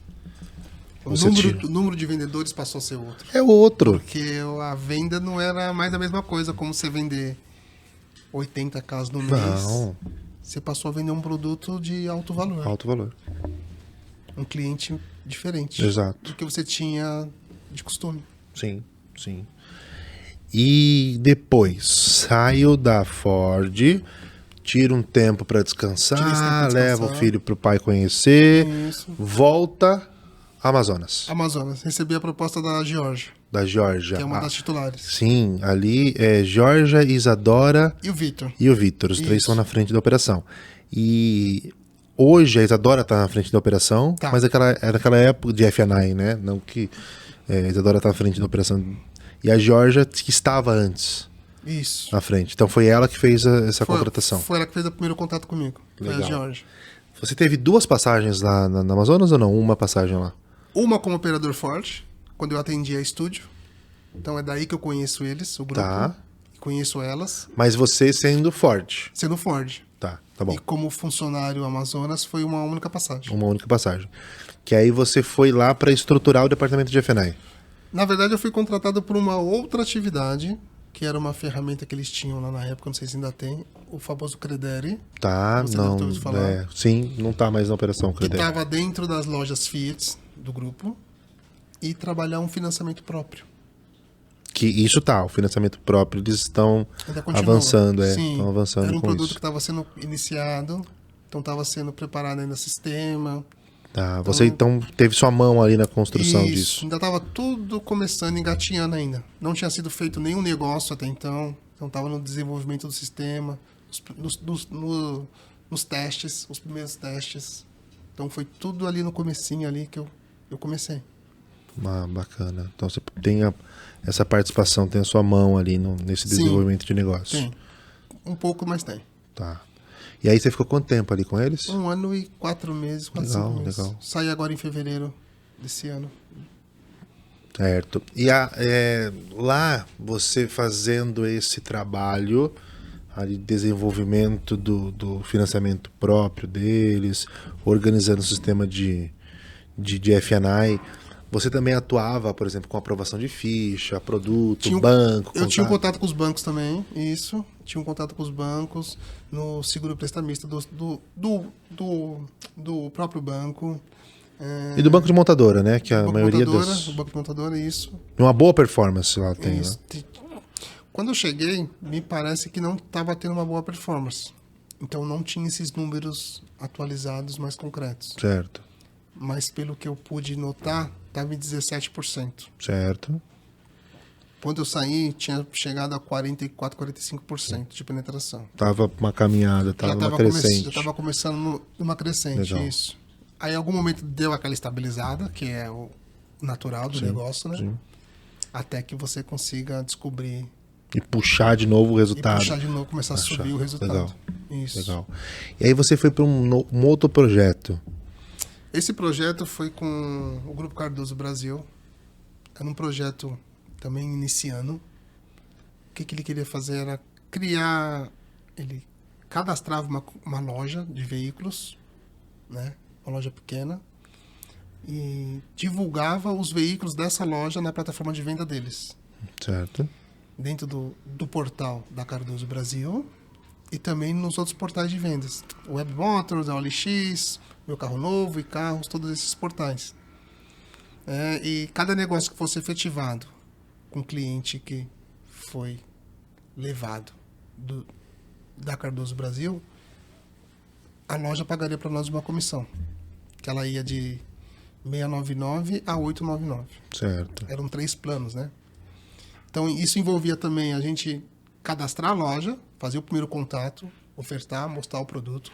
O número de vendedores passou a ser outro. É outro. Porque a venda não era mais a mesma coisa, como você vender 80 casas no mês. Não. Você passou a vender um produto de alto valor. Alto valor. Um cliente diferente. Exato. Do que você tinha de costume. Sim, sim. E depois, saiu da Ford, tira um tempo para descansar, leva o filho para o pai conhecer, volta Amazonas. Recebi a proposta da Georgia. Da Georgia. Que é uma das titulares. Sim, ali é Georgia, Isadora e o Vitor. Os três estão na frente da operação. E hoje a Isadora está na frente da operação, mas é daquela época de F&I, né? Não que a Isadora está na frente da operação. E a Georgia que estava antes. Isso. Na frente. Então foi ela que fez essa contratação. Foi ela que fez o primeiro contato comigo. Legal. Foi a Georgia. Você teve 2 passagens lá na Amazonas ou não? Uma passagem lá? Uma como operador Ford, quando eu atendi a estúdio. Então é daí que eu conheço eles, o grupo. Tá. Conheço elas. Mas você sendo Ford. Sendo Ford. Tá bom. E como funcionário Amazonas foi uma única passagem. Uma única passagem. Que aí você foi lá para estruturar o departamento de F&I. Na verdade, eu fui contratado por uma outra atividade, que era uma ferramenta que eles tinham lá na época, não sei se ainda tem, o famoso Credere. Tá, Você não. deve ter ouvido falar. Sim, não tá mais na operação Credere. Que estava dentro das lojas Fiat do grupo e trabalhar um financiamento próprio. Que isso tá, o financiamento próprio, eles estão avançando, Sim, estão avançando era um com produto isso. que estava sendo iniciado, então estava sendo preparado ainda sistema. Tá, você então teve sua mão ali na construção disso. Ainda estava tudo começando, engatinhando ainda. Não tinha sido feito nenhum negócio até então estava no desenvolvimento do sistema, nos testes, os primeiros testes. Então foi tudo ali no comecinho ali que eu comecei. Bacana. Então você tem essa participação, tem a sua mão ali nesse desenvolvimento de negócio. Tem. Um pouco, mas tem. Tá. E aí você ficou quanto tempo ali com eles? 1 ano e 4 meses, quase 5 meses. Legal. Saí agora em fevereiro desse ano. Certo. E lá, você fazendo esse trabalho ali, desenvolvimento do financiamento próprio deles, organizando o sistema de F&I, você também atuava, por exemplo, com aprovação de ficha, produto, banco? Eu tinha um contato com os bancos também, isso. Tinha um contato com os bancos, no seguro prestamista do próprio banco. E do banco de montadora, né? Que a maioria O banco de montadora, isso. Uma boa performance lá tem, isso. Né? Quando eu cheguei, me parece que não estava tendo uma boa performance. Então não tinha esses números atualizados mais concretos. Certo. Mas pelo que eu pude notar, estava em 17%. Certo. Quando eu saí, tinha chegado a 44%, 45% de penetração. Tava uma caminhada, tava uma crescente. Já estava começando numa crescente, legal. Isso. Aí em algum momento deu aquela estabilizada, que é o natural do negócio, né? Sim. Até que você consiga descobrir... E puxar de novo o resultado. Começar a subir o resultado. Legal. Isso. Legal. E aí você foi para um outro projeto. Esse projeto foi com o Grupo Cardoso Brasil. Era um projeto também iniciando. O que ele queria fazer era criar... Ele cadastrava uma loja de veículos, né? Uma loja pequena. E divulgava os veículos dessa loja na plataforma de venda deles. Certo. Dentro do portal da Cardoso Brasil e também nos outros portais de vendas. Web Motors, a OLX, Meu Carro Novo e Carros, todos esses portais. E cada negócio que fosse efetivado com cliente que foi levado da Cardoso Brasil, a loja pagaria para nós uma comissão, que ela ia de 699 a 899. Certo. Eram 3 planos, né? Então, isso envolvia também a gente cadastrar a loja, fazer o primeiro contato, ofertar, mostrar o produto,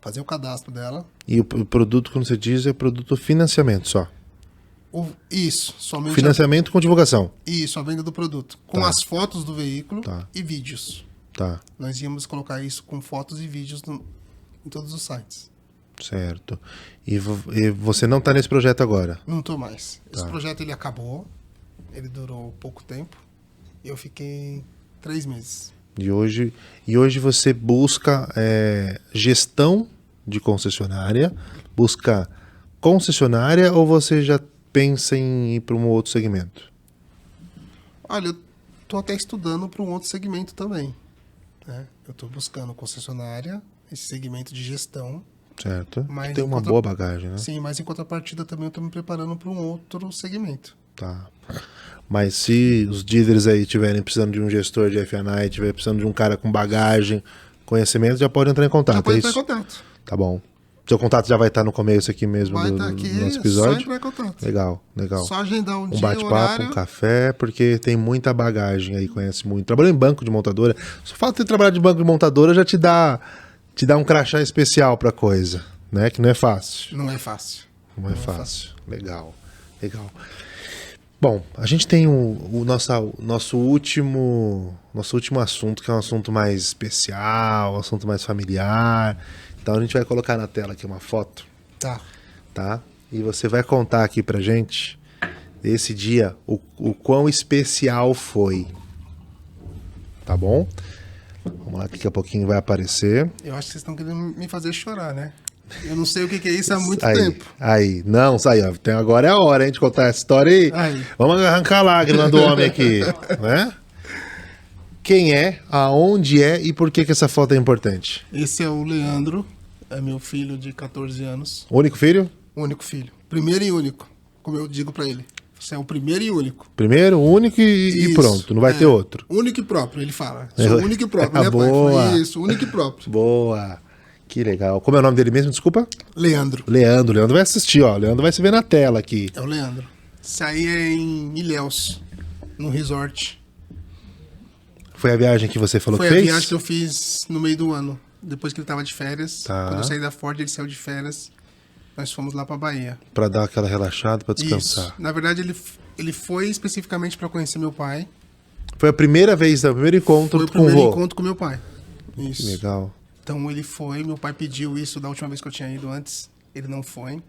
fazer o cadastro dela. E o produto, quando você diz, é produto financiamento só? Isso, somente... Financiamento com divulgação? Isso, a venda do produto. Com as fotos do veículo e vídeos. Tá. Nós íamos colocar isso com fotos e vídeos em todos os sites. Certo. E você não está nesse projeto agora? Não estou mais. Esse projeto ele acabou. Ele durou pouco tempo. Eu fiquei 3 meses. E hoje você busca gestão de concessionária, busca concessionária ou você já pensa em ir para um outro segmento? Olha, eu tô até estudando para um outro segmento também, né? Eu tô buscando concessionária, esse segmento de gestão. Certo. Mas que tem uma boa bagagem, né? Sim, mas em contrapartida também eu tô me preparando para um outro segmento. Tá. Mas se os dealers aí estiverem precisando de um gestor de F&I, estiver precisando de um cara com bagagem, conhecimento, já pode entrar em contato. Já pode é entrar em isso? contato. Tá bom. Seu contato já vai estar no começo aqui mesmo Vai do estar aqui, nosso episódio? só entrar em contato. Legal, legal. Só agendar um dia, bate-papo, horário. um café, porque tem muita bagagem aí, conhece muito. Trabalhou em banco de montadora. Só falta de trabalhar de banco de montadora já te dá um crachá especial pra coisa, né? Que não é fácil. Não é fácil. Não é fácil. Legal, legal. Bom, a gente tem o nosso último assunto, que é um assunto mais especial, um assunto mais familiar. Então a gente vai colocar na tela aqui uma foto. Tá? E você vai contar aqui pra gente, esse dia, o quão especial foi. Tá bom? Vamos lá, que daqui a pouquinho vai aparecer. Eu acho que vocês estão querendo me fazer chorar, né? Eu não sei o que é isso há muito aí, tempo. Não, sai, ó. Agora é a hora, hein, de contar essa história aí. Vamos arrancar a lágrima do homem aqui, né? Quem é, aonde é e por que essa foto é importante? Esse é o Leandro, é meu filho de 14 anos. Único filho? Único filho. Primeiro e único, como eu digo pra ele. Você é o primeiro e único. Primeiro, único e pronto, não vai ter outro. Único e próprio, ele fala. Sou único e próprio, né, boa. pai? Foi isso, único e próprio. Boa. Que legal. Como é o nome dele mesmo, desculpa? Leandro. Leandro vai assistir, ó. Leandro vai se ver na tela aqui. É o Leandro. Isso aí é em Ilhéus, num resort. Foi a viagem que você falou que fez? Foi a viagem que eu fiz no meio do ano. Depois que ele tava de férias. Tá. Quando eu saí da Ford, ele saiu de férias. Nós fomos lá pra Bahia. Pra dar aquela relaxada, pra descansar. Isso. Na verdade, ele foi especificamente pra conhecer meu pai. Foi a primeira vez, o primeiro encontro com o vô. Foi o primeiro encontro com meu pai. Isso. Que legal. Então ele foi, meu pai pediu isso da última vez que eu tinha ido antes. Ele não foi.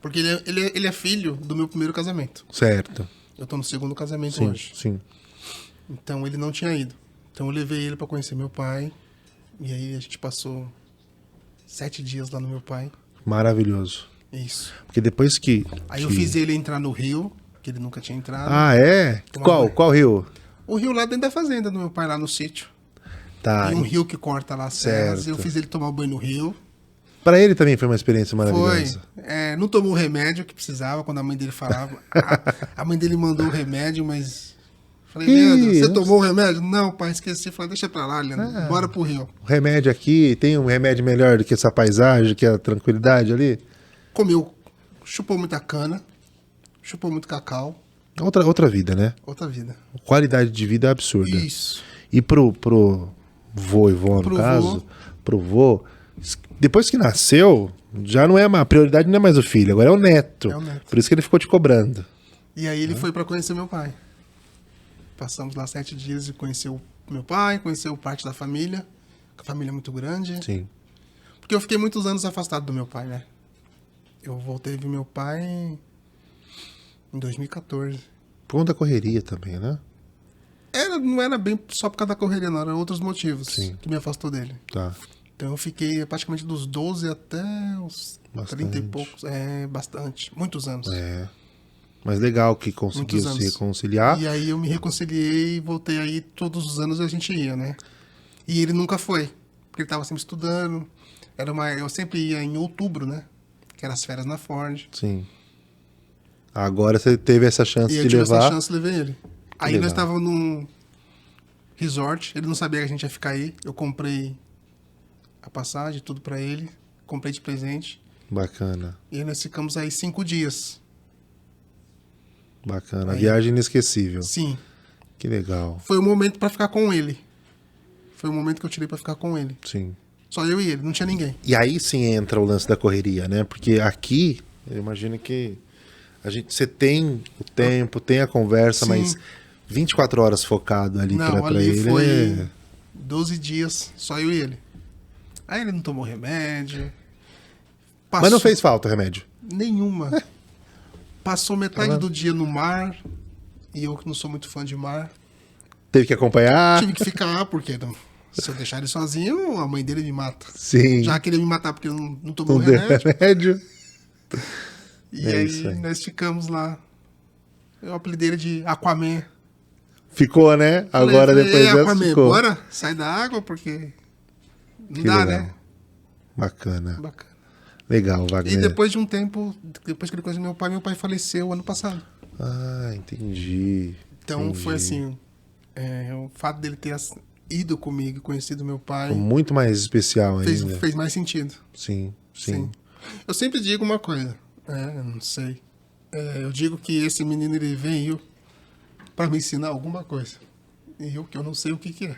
Porque ele é filho do meu primeiro casamento. Certo. Eu tô no segundo casamento Sim, hoje. sim. Então ele não tinha ido. Então eu levei ele pra conhecer meu pai. E aí a gente passou 7 dias lá no meu pai. Maravilhoso. Isso. Porque depois que... Aí eu fiz ele entrar no rio, que ele nunca tinha entrado. Ah, é? Qual rio? O rio lá dentro da fazenda do meu pai, lá no sítio. Tá. Tem um rio que corta lá as serras. Eu fiz ele tomar banho no rio. Pra ele também foi uma experiência maravilhosa. Foi. Não tomou o remédio que precisava quando a mãe dele falava. A mãe dele mandou o remédio, mas... Falei, Leandro, você tomou o remédio? Não, pai, esqueci. Falei, deixa pra lá, Leandro. Bora pro rio. O remédio aqui, tem um remédio melhor do que essa paisagem, que a tranquilidade ali? Comeu, chupou muita cana, chupou muito cacau. Outra vida, né? Outra vida. Qualidade de vida absurda. Isso. E pro vô e vó, no caso, pro vô, depois que nasceu, já não é a prioridade, não é mais o filho, agora é o neto. É o neto. Por isso que ele ficou te cobrando. E aí ele foi pra conhecer meu pai. Passamos lá 7 dias e conheceu meu pai, conheceu parte da família. A família é muito grande. Sim. Porque eu fiquei muitos anos afastado do meu pai, né? Eu voltei a ver meu pai em 2014. Por conta da correria também, né? Não era bem só por causa da correria, não. Eram outros motivos que me afastou dele. Tá. Então eu fiquei praticamente dos 12 até os 30 e poucos. Bastante. Muitos anos. Mas legal que conseguiu se reconciliar. E aí eu me reconciliei e voltei aí. Todos os anos a gente ia, né? E ele nunca foi. Porque ele tava sempre estudando. Eu sempre ia em outubro, né? Que eram as férias na Ford. Sim. Agora você teve essa chance de levar. E eu tive essa chance, levei ele. Aí legal. nós estávamos num resort. Ele não sabia que a gente ia ficar aí. Eu comprei a passagem, tudo pra ele. Comprei de presente. Bacana. E aí nós ficamos aí 5 dias. Bacana. Aí, viagem inesquecível. Sim. Que legal. Foi o momento pra ficar com ele. Foi o momento que eu tirei pra ficar com ele. Sim. Só eu e ele, não tinha ninguém. E aí sim entra o lance da correria, né? Porque aqui, eu imagino que você tem o tempo, tem a conversa, mas 24 horas focado ali pra ele. Foi 12 dias, só eu e ele. Aí ele não tomou remédio. Mas não fez falta o remédio? Nenhuma. Passou metade do dia no mar. E eu que não sou muito fã de mar. Teve que acompanhar? Tive que ficar, porque se eu deixar ele sozinho, a mãe dele me mata. Sim. Já queria me matar porque eu não tomou remédio. E aí nós ficamos lá. Eu apelidei ele de Aquaman. Ficou, né? Agora depois Aquaman, ficou. bora sair da água, porque não Que dá, legal. né? Bacana. Bacana. Legal, Wagner. E depois de um tempo, depois que ele conheceu meu pai faleceu ano passado. Ah, entendi. Então foi assim, o fato dele ter ido comigo, conhecido meu pai... Foi muito mais especial ainda. Fez mais sentido. Sim. Eu sempre digo uma coisa, eu não sei. Eu digo que esse menino ele veio para me ensinar alguma coisa. E eu não sei o que é.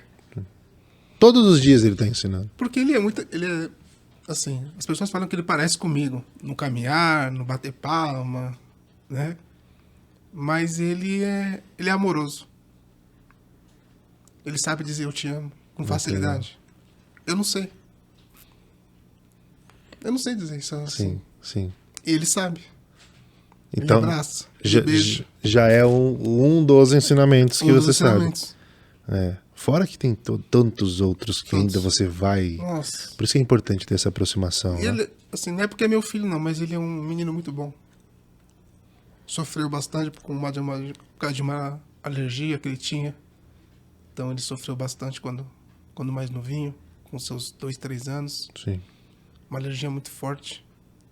Todos os dias ele tá ensinando. Porque ele é assim, as pessoas falam que ele parece comigo, no caminhar, no bater palma, né? Mas ele é amoroso. Ele sabe dizer eu te amo com facilidade. Eu não sei. Eu não sei dizer isso assim. Sim. E ele sabe. Então, ele abraça, ele beija. Já é um dos ensinamentos que você sabe. Fora que tem tantos outros que ainda você vai... Nossa. Por isso que é importante ter essa aproximação. Ele, né? assim, não é porque é meu filho, não, mas ele é um menino muito bom. Sofreu bastante por causa de uma alergia que ele tinha. Então ele sofreu bastante quando mais novinho, com seus 2, 3 anos. Sim. Uma alergia muito forte.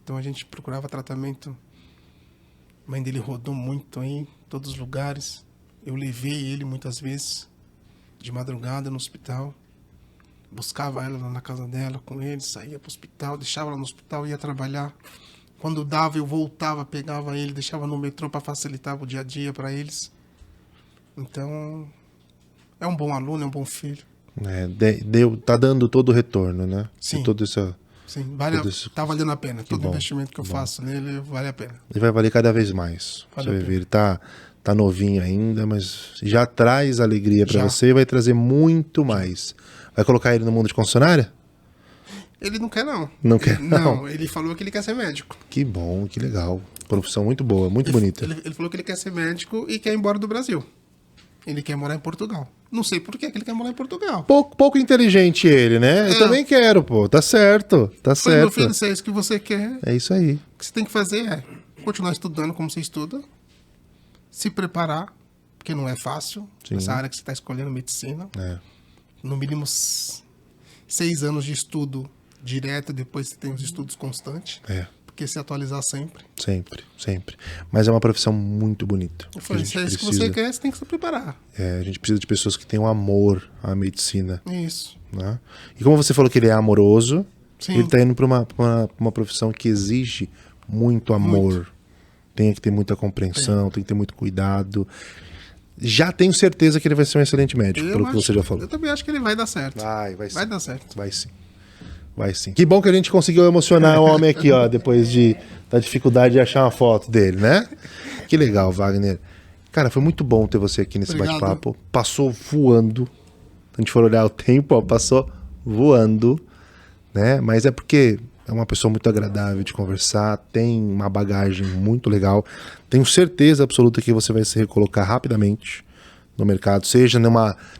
Então a gente procurava tratamento. A mãe dele rodou muito aí, em todos os lugares. Eu levei ele muitas vezes, de madrugada no hospital. Buscava ela lá na casa dela com ele, saía pro hospital, deixava ela no hospital, ia trabalhar. Quando dava, eu voltava, pegava ele, deixava no metrô para facilitar o dia a dia para eles. Então, é um bom aluno, é um bom filho. Tá dando todo o retorno, né? Sim. Sim, tá valendo a pena. Todo investimento que eu faço nele vale a pena. E vai valer cada vez mais. Você vai ver, ele tá novinho ainda, mas já traz alegria para você e vai trazer muito mais. Vai colocar ele no mundo de concessionária? Ele não quer, não. Não quer, não? Não, ele falou que ele quer ser médico. Que bom, que legal. Profissão muito boa, muito bonita. Ele falou que ele quer ser médico e quer ir embora do Brasil. Ele quer morar em Portugal. Não sei por que ele quer morar em Portugal. Pouco inteligente ele, né? Eu também quero, pô. Tá certo, certo. Meu filho, se é isso que você quer... É isso aí. O que você tem que fazer é continuar estudando como você estuda, se preparar, porque não é fácil. Sim. Essa área que você está escolhendo, medicina. No mínimo 6 anos de estudo direto, depois você tem os estudos constantes. Porque se atualizar sempre. Sempre. Mas é uma profissão muito bonita. Eu falei, se é isso que você quer, você tem que se preparar. A gente precisa de pessoas que tenham amor à medicina. Isso. Né? E como você falou que ele é amoroso, Sim. ele está indo para uma profissão que exige muito amor. Muito. Tem que ter muita compreensão, tem que ter muito cuidado. Já tenho certeza que ele vai ser um excelente médico, pelo que você já falou. Eu também acho que ele vai dar certo. Vai dar certo. Vai sim. Que bom que a gente conseguiu emocionar o homem aqui, ó, depois da dificuldade de achar uma foto dele, né? Que legal, Wagner. Cara, foi muito bom ter você aqui nesse bate-papo. Passou voando. Se a gente for olhar o tempo, ó, passou voando, né? Mas é porque é uma pessoa muito agradável de conversar, tem uma bagagem muito legal. Tenho certeza absoluta que você vai se recolocar rapidamente no mercado, seja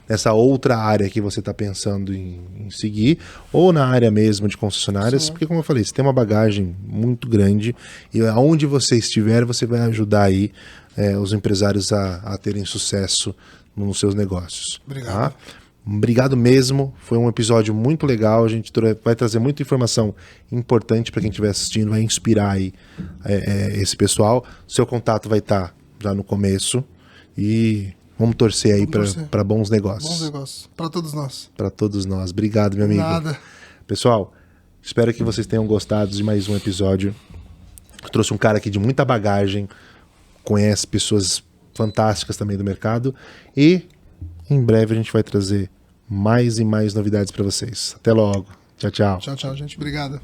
nessa outra área que você está pensando em seguir, ou na área mesmo de concessionárias, Sim. Porque, como eu falei, você tem uma bagagem muito grande e aonde você estiver, você vai ajudar aí os empresários a terem sucesso nos seus negócios. Obrigado. Tá? Obrigado mesmo, foi um episódio muito legal, a gente vai trazer muita informação importante para quem estiver assistindo, vai inspirar aí esse pessoal. Seu contato vai estar já no começo e vamos torcer aí para bons negócios. Bons negócios, para todos nós. Para todos nós, obrigado, meu amigo. Nada. Pessoal, espero que vocês tenham gostado de mais um episódio. Eu trouxe um cara aqui de muita bagagem, conhece pessoas fantásticas também do mercado e em breve a gente vai trazer mais e mais novidades para vocês. Até logo. Tchau, tchau. Tchau, gente. Obrigado.